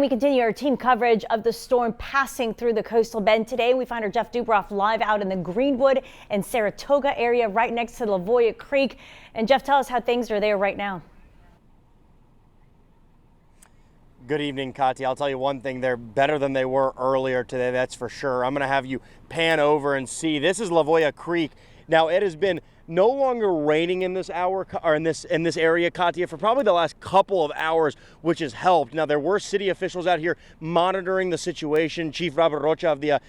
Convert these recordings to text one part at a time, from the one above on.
And we continue our team coverage of the storm passing through the coastal bend today. We find our Jeff Dubroff live out in the Greenwood and Saratoga area right next to Volla Creek. And Jeff, tell us how things are there right now. Good evening, Katya. I'll tell you one thing, they're better than they were earlier today, that's for sure. I'm going to have you pan over and see. This is Volla Creek. Now, it has been no longer raining in this hour or in this area, Katya, for probably the last couple of hours, which has helped. Now, there were city officials out here monitoring the situation. Chief Robert Rocha of the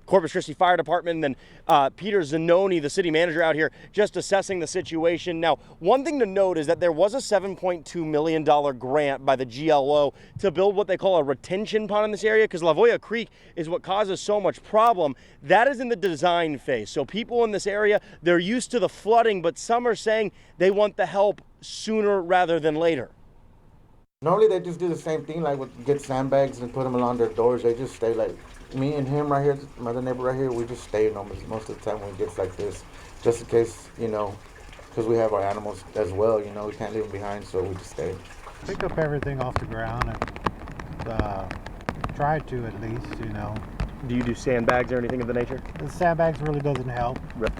Corpus Christi Fire Department, and then Peter Zanoni, the city manager, out here just assessing the situation. Now, one thing to note is that there was a $7.2 million grant by the GLO to build what they call a retention pond in this area, because Volla Creek is what causes so much problem. That is in the design phase. So people in this area, they're used to the flooding, but some are saying they want the help sooner rather than later. Normally they just do the same thing, like get sandbags and put them along their doors. They just stay like, me and him right here, my other neighbor right here, we just stay most of the time when it gets like this, just in case, you know, because we have our animals as well, you know, we can't leave them behind, so we just stay. Pick up everything off the ground and try to, at least, you know. Do you do sandbags or anything of the nature? The sandbags really doesn't help. Right.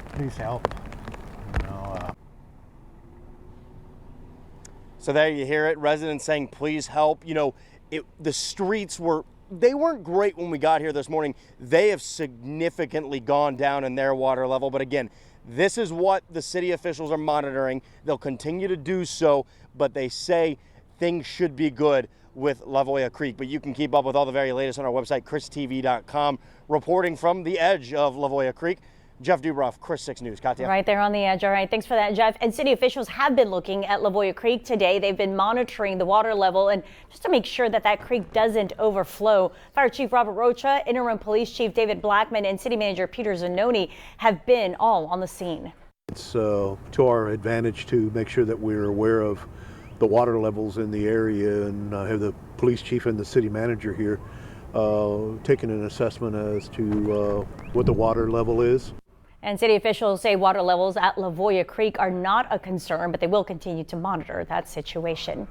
Please help. You know, So there you hear it, residents saying please help. You know, the streets they weren't great when we got here this morning. They have significantly gone down in their water level. But again, this is what the city officials are monitoring. They'll continue to do so, but they say things should be good with Volla Creek. But you can keep up with all the very latest on our website, christv.com. Reporting from the edge of Volla Creek, Jeff Dubroff, Chris 6 News. Katya. Right there on the edge. All right. Thanks for that, Jeff. And city officials have been looking at Volla Creek today. They've been monitoring the water level and just to make sure that that creek doesn't overflow. Fire Chief Robert Rocha, Interim Police Chief David Blackman, and City Manager Peter Zanoni have been all on the scene. It's to our advantage to make sure that we're aware of the water levels in the area, and have the police chief and the city manager here taking an assessment as to what the water level is. And city officials say water levels at Volla Creek are not a concern, but they will continue to monitor that situation.